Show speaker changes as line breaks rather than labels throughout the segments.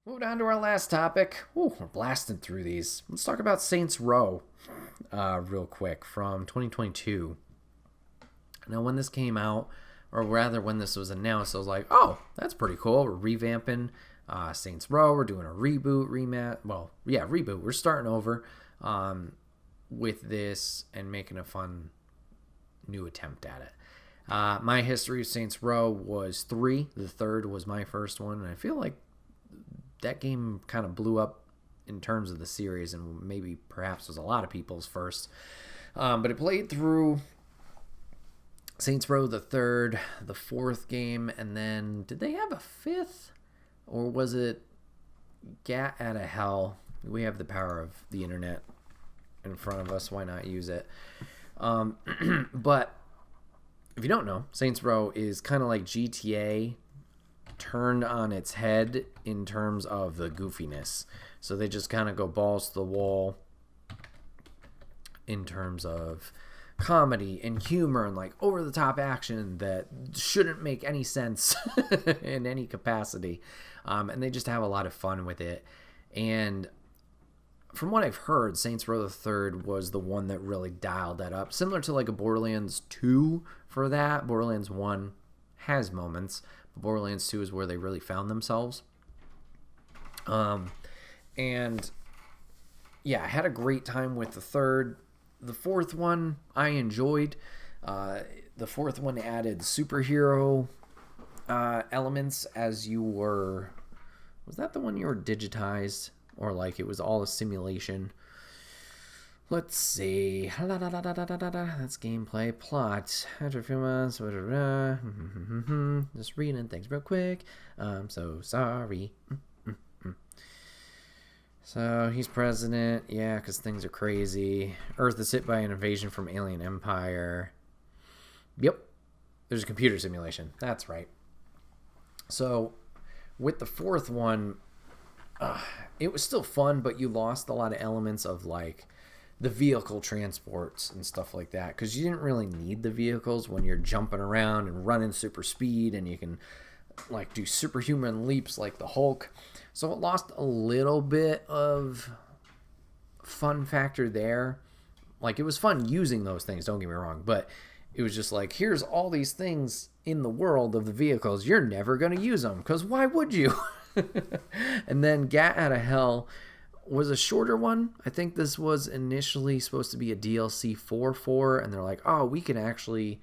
Moving on to our last topic. Ooh, we're blasting through these. Let's talk about Saints Row real quick from 2022. Now, when this came out, or rather when this was announced, I was like, oh, that's pretty cool. We're revamping Saints Row. We're doing a reboot, reboot. We're starting over with this and making a fun new attempt at it. My history of Saints Row was 3. The third was my first one, and I feel like that game kind of blew up in terms of the series, and maybe perhaps was a lot of people's first. But it played through Saints Row the third, the fourth game, and then did they have a fifth, or was it Gat Out of Hell? We have the power of the internet in front of us. Why not use it? But if you don't know, Saints Row is kind of like GTA turned on its head in terms of the goofiness. So they just kind of go balls to the wall in terms of comedy and humor and like over the top action that shouldn't make any sense in any capacity. And they just have a lot of fun with it. And from what I've heard, Saints Row the Third was the one that really dialed that up. Similar to like a Borderlands 2 for that. Borderlands 1 has moments, but Borderlands 2 is where they really found themselves. And yeah, I had a great time with the third. The fourth one I enjoyed. The fourth one added superhero elements as you were... Was that the one you were digitized? Or like it was all a simulation? Let's see. That's gameplay. Plot. After a few months. Just reading things real quick. I'm so sorry. So he's president. Yeah, because things are crazy. Earth is hit by an invasion from alien empire. Yep. There's a computer simulation. That's right. So with the fourth one, it was still fun, but you lost a lot of elements of like the vehicle transports and stuff like that, because you didn't really need the vehicles when you're jumping around and running super speed, and you can like do superhuman leaps like the Hulk. So it lost a little bit of fun factor there. Like, it was fun using those things, don't get me wrong, but it was just like, here's all these things in the world of the vehicles. You're never going to use them, because why would you? And then Gat Out of Hell was a shorter one. I think this was initially supposed to be a DLC 4, and they're like, oh, we can actually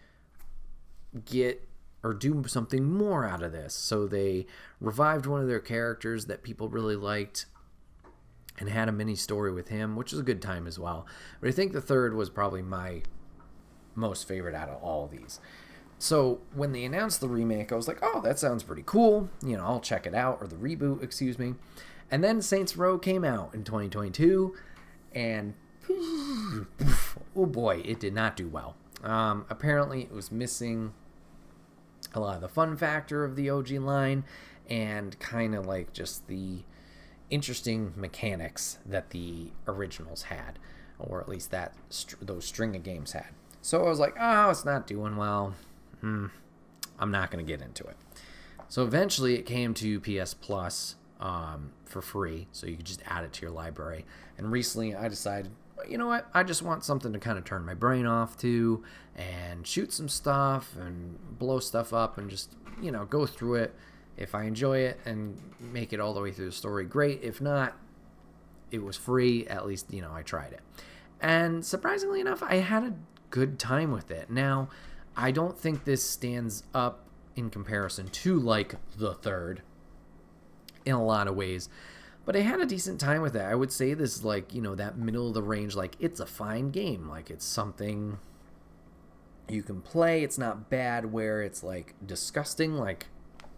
get or do something more out of this. So they revived one of their characters that people really liked and had a mini story with him, which was a good time as well. But I think the third was probably my most favorite out of all of these. So when they announced the remake, I was like, oh, that sounds pretty cool. You know, I'll check it out, or the reboot, excuse me. And then Saints Row came out in 2022, and oh boy, it did not do well. Apparently it was missing a lot of the fun factor of the OG line, and kind of like just the interesting mechanics that the originals had, or at least that those string of games had. So I was like, oh, it's not doing well. I'm not going to get into it. So eventually it came to PS Plus for free, so you could just add it to your library. And recently I decided, you know what, I just want something to kind of turn my brain off to, and shoot some stuff and blow stuff up and just, you know, go through it. If I enjoy it and make it all the way through the story, great. If not, it was free. At least, you know, I tried it. And surprisingly enough, I had a good time with it. Now, I don't think this stands up in comparison to like the third in a lot of ways, but I had a decent time with it. I would say this is like, you know, that middle of the range, like it's a fine game. Like it's something you can play. It's not bad where it's like disgusting, like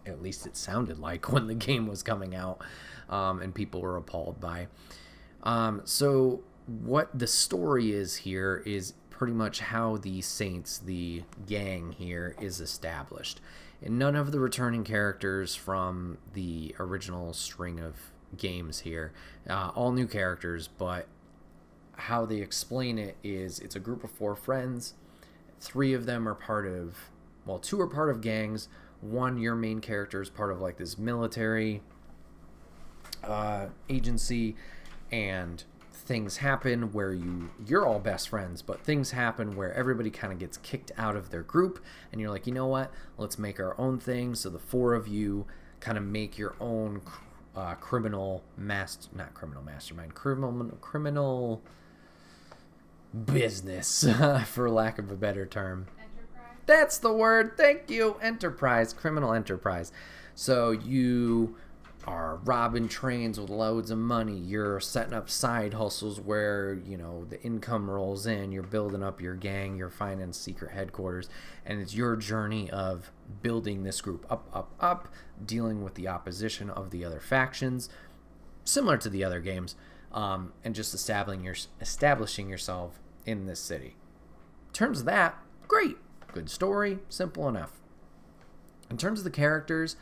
at least it sounded like when the game was coming out, and people were appalled by. So what the story is here is pretty much how the Saints, the gang here, is established. And none of the returning characters from the original string of games here, all new characters, but how they explain it is it's a group of 4 friends. 3 of them are part of, well, 2 are part of gangs. 1, your main character, is part of like this military agency, and things happen where you're all best friends, but things happen where everybody kind of gets kicked out of their group, and you're like, you know what? Let's make our own thing. So the four of you kind of make your own criminal business, for lack of a better term.
Enterprise?
That's the word. Thank you. Enterprise. Criminal enterprise. So you are robbing trains with loads of money. You're setting up side hustles where, the income rolls in. You're building up your gang. You're finding secret headquarters. And it's your journey of building this group up, dealing with the opposition of the other factions, similar to the other games, and just establishing yourself in this city. In terms of that, great. Good story, simple enough. In terms of the characters,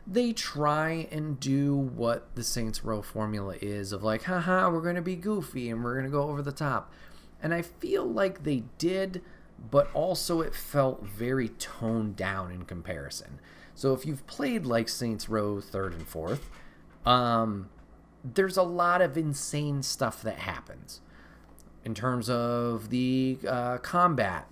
they try and do what the Saints Row formula is of like, haha, we're going to be goofy and we're going to go over the top. And I feel like they did, but also it felt very toned down in comparison. So if you've played like Saints Row 3rd and 4th, there's a lot of insane stuff that happens. In terms of the combat,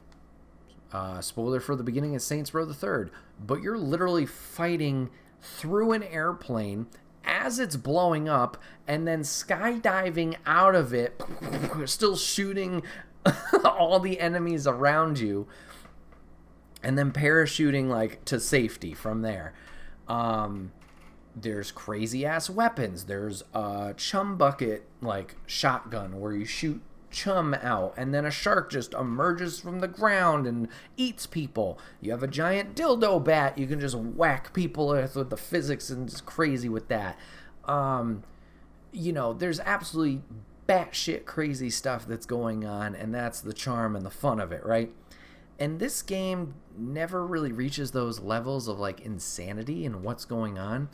spoiler for the beginning of Saints Row the 3rd, but you're literally fighting through an airplane as it's blowing up and then skydiving out of it, still shooting all the enemies around you, and then parachuting like to safety from there. There's crazy ass weapons. There's a chum bucket like shotgun where you shoot chum out, and then a shark just emerges from the ground and eats people. You have a giant dildo bat you can just whack people with the physics, and it's crazy with that. There's absolutely batshit crazy stuff that's going on, and that's the charm and the fun of it, right? And this game never really reaches those levels of like insanity and what's going on.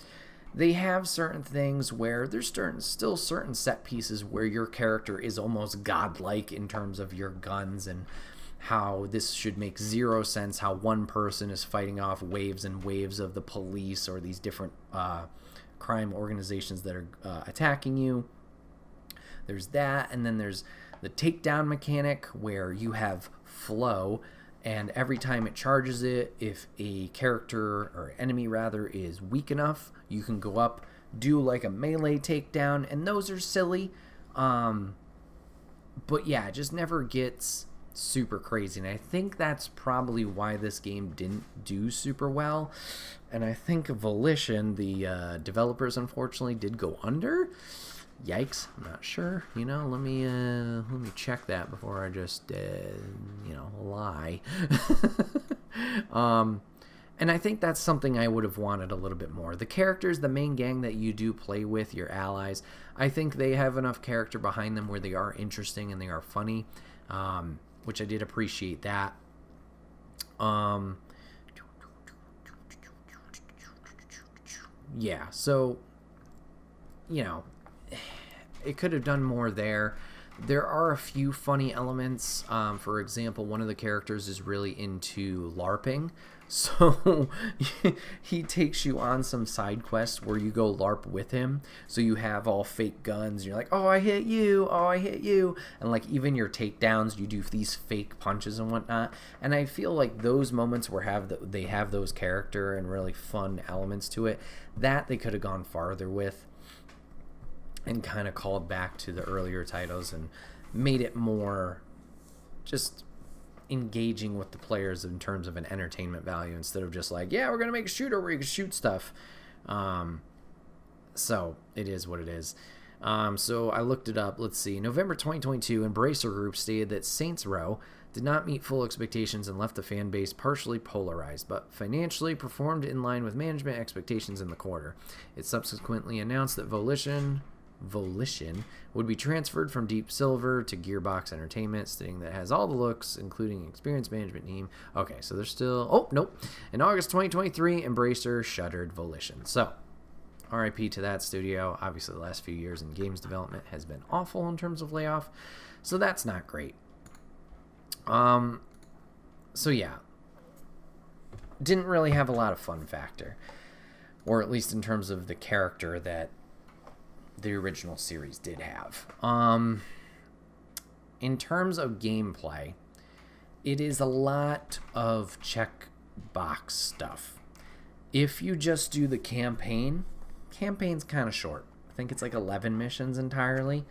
They have certain things where there's still certain set pieces where your character is almost godlike in terms of your guns, and how this should make zero sense how one person is fighting off waves and waves of the police or these different crime organizations that are attacking you. There's that, and then there's the takedown mechanic where you have flow, and every time it charges it, if a character or enemy rather is weak enough, you can go up, do like a melee takedown, and those are silly. But yeah, it just never gets super crazy, and I think that's probably why this game didn't do super well. And I think Volition, the developers, unfortunately did go under. Yikes, I'm not sure. Let me check that before I just lie. And I think that's something I would have wanted a little bit more. The characters, the main gang that you do play with, your allies, I think they have enough character behind them where they are interesting and they are funny, which I did appreciate that. Yeah, so it could have done more there. There are a few funny elements. For example, one of the characters is really into LARPing. So he takes you on some side quest where you go LARP with him. So you have all fake guns. You're like, oh, I hit you. Oh, I hit you. And like even your takedowns, you do these fake punches and whatnot. And I feel like those moments where they have those character and really fun elements to it, that they could have gone farther with and kind of called back to the earlier titles and made it more just engaging with the players in terms of an entertainment value, instead of just like, yeah, we're gonna make a shooter where you can shoot stuff. So it is what it is. So I looked it up. Let's see. November 2022, Embracer Group stated that Saints Row did not meet full expectations and left the fan base partially polarized, but financially performed in line with management expectations in the quarter. It subsequently announced that Volition would be transferred from Deep Silver to Gearbox Entertainment, stating that it has all the looks, including experienced management team. Okay, so there's still... Oh, nope. In August 2023, Embracer shuttered Volition. So, RIP to that studio. Obviously, the last few years in games development has been awful in terms of layoff, so that's not great. So yeah. Didn't really have a lot of fun factor. Or at least in terms of the character that the original series did have. In terms of gameplay, it is a lot of checkbox stuff. If you just do the campaign's kind of short. I think it's like 11 missions entirely,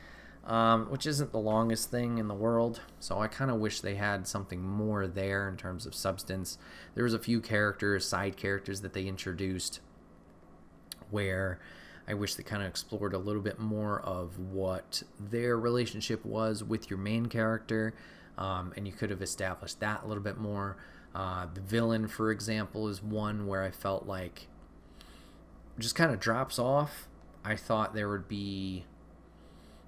which isn't the longest thing in the world. So I kind of wish they had something more there in terms of substance. There was a few side characters that they introduced where I wish they kind of explored a little bit more of what their relationship was with your main character, and you could have established that a little bit more. The villain, for example, is one where I felt like just kind of drops off. I thought there would be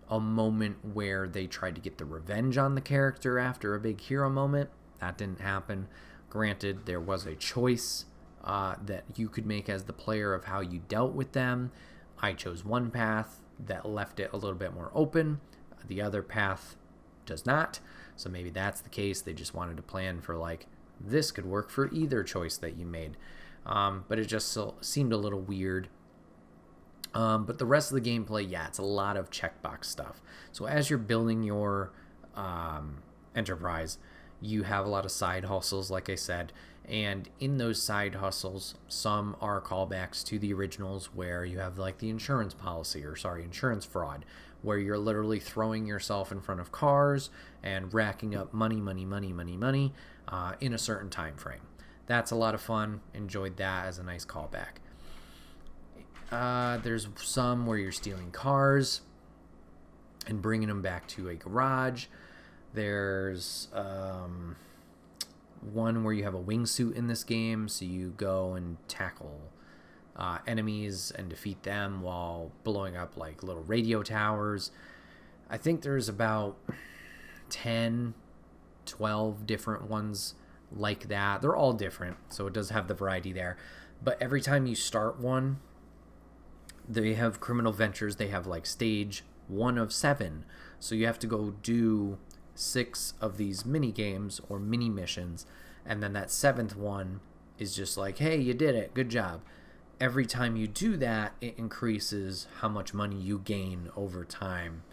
a moment where they tried to get the revenge on the character after a big hero moment. That didn't happen. Granted, there was a choice that you could make as the player of how you dealt with them. I chose one path that left it a little bit more open. The other path does not. So maybe that's the case. They just wanted to plan for like, this could work for either choice that you made. But it just seemed a little weird. But the rest of the gameplay, yeah, it's a lot of checkbox stuff. So as you're building your enterprise, you have a lot of side hustles, like I said. And in those side hustles, some are callbacks to the originals where you have like the insurance fraud, where you're literally throwing yourself in front of cars and racking up money in a certain time frame. That's a lot of fun. Enjoyed that as a nice callback. There's some where you're stealing cars and bringing them back to a garage. There's one where you have a wingsuit in this game, so you go and tackle enemies and defeat them while blowing up like little radio towers. I think there's about 10, 12 different ones like that. They're all different, so it does have the variety there. But every time you start one, they have criminal ventures. They have like stage 1 of 7. So you have to go do 6 of these mini games or mini missions. And then that 7th one is just like, hey, you did it. Good job. Every time you do that, it increases how much money you gain over time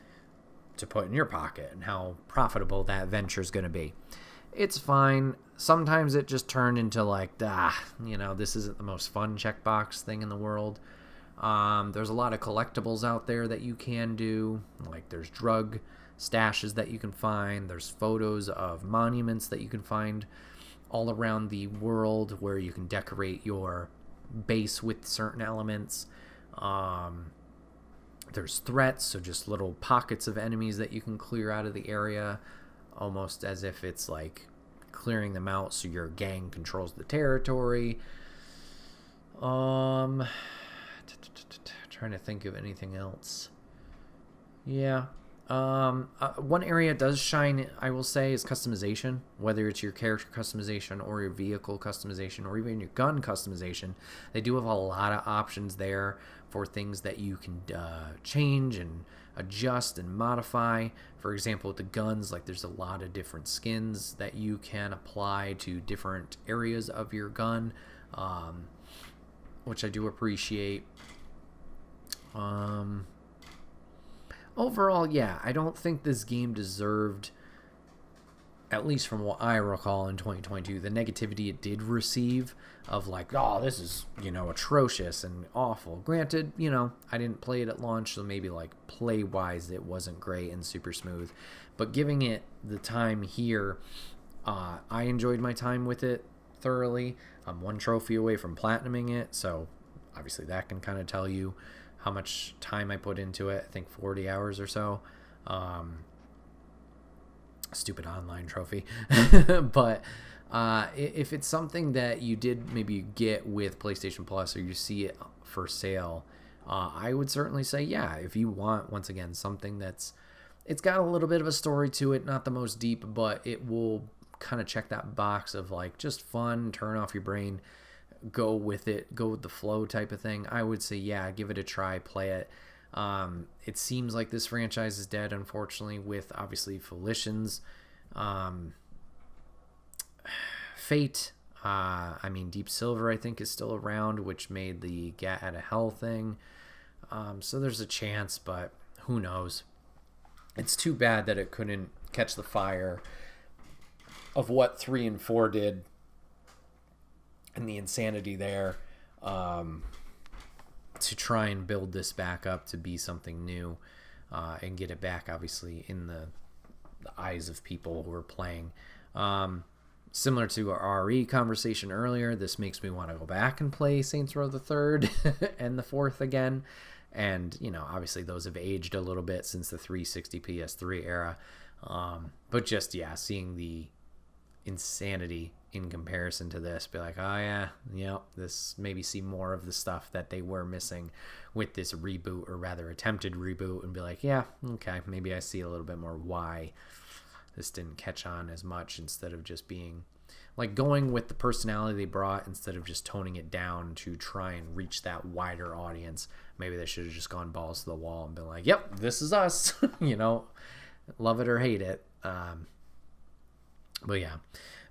to put in your pocket and how profitable that venture is going to be. It's fine. Sometimes it just turned into like, this isn't the most fun checkbox thing in the world. There's a lot of collectibles out there that you can do. Like there's drug stashes that you can find. There's photos of monuments that you can find all around the world where you can decorate your base with certain elements. There's threats, so just little pockets of enemies that you can clear out of the area, almost as if it's like clearing them out so your gang controls the territory. Trying to think of anything else. Yeah. One area does shine, I will say, is customization. Whether it's your character customization or your vehicle customization or even your gun customization, they do have a lot of options there for things that you can change and adjust and modify. For example, with the guns, like there's a lot of different skins that you can apply to different areas of your gun, which I do appreciate. Overall, yeah, I don't think this game deserved, at least from what I recall in 2022, the negativity it did receive of like, oh, this is, atrocious and awful. Granted, I didn't play it at launch, so maybe like play-wise it wasn't great and super smooth. But giving it the time here, I enjoyed my time with it thoroughly. I'm 1 trophy away from platinuming it, so obviously that can kind of tell you how much time I put into it. I think 40 hours or so. Stupid online trophy. But if it's something that you did maybe get with PlayStation Plus or you see it for sale, I would certainly say, yeah, if you want, once again, something it's got a little bit of a story to it, not the most deep, but it will kind of check that box of like just fun, turn off your brain, go with the flow type of thing. I would say, yeah, give it a try, play it. It seems like this franchise is dead, unfortunately, with obviously Volition's fate. Deep Silver, I think, is still around, which made the Get Out of Hell thing. So there's a chance, but who knows? It's too bad that it couldn't catch the fire of what 3 and 4 did and the insanity there, to try and build this back up to be something new, and get it back, obviously, in the eyes of people who are playing. Similar to our RE conversation earlier, this makes me want to go back and play Saints Row the Third and the Fourth again. And, obviously those have aged a little bit since the 360 PS3 era. But just, seeing the insanity in comparison to this, be like, oh yeah, this maybe see more of the stuff that they were missing with this reboot, or rather attempted reboot, and be like, yeah, okay, maybe I see a little bit more why this didn't catch on as much, instead of just being like going with the personality they brought instead of just toning it down to try and reach that wider audience. Maybe they should have just gone balls to the wall and been like, yep, this is us, love it or hate it. But yeah.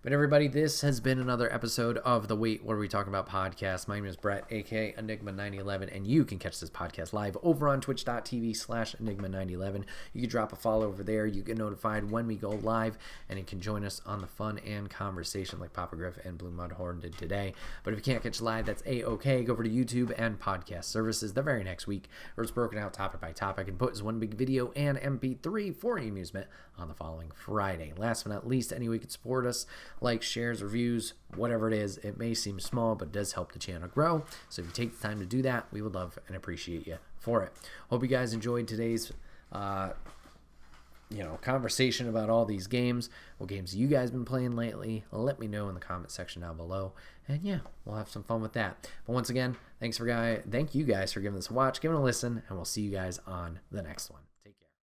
But everybody, this has been another episode of the Wait, What Are We Talking About podcast. My name is Bret, aka Enigma911, and you can catch this podcast live over on twitch.tv/Enigma911. You can drop a follow over there. You get notified when we go live, and you can join us on the fun and conversation like Papa Griff and Blue Mudhorn did today. But if you can't catch live, that's A-OK. Go over to YouTube and podcast services the very next week, where it's broken out topic by topic and put as one big video and MP3 for your amusement on the following Friday. Last but not least, any way you can support us, likes, shares, reviews, whatever it is. It may seem small, but it does help the channel grow. So if you take the time to do that, we would love and appreciate you for it. Hope you guys enjoyed today's conversation about all these games. What games you guys been playing lately? Let me know in the comment section down below. And yeah, we'll have some fun with that. But once again, thank you guys for giving this a watch, giving it a listen, and we'll see you guys on the next one. Take care.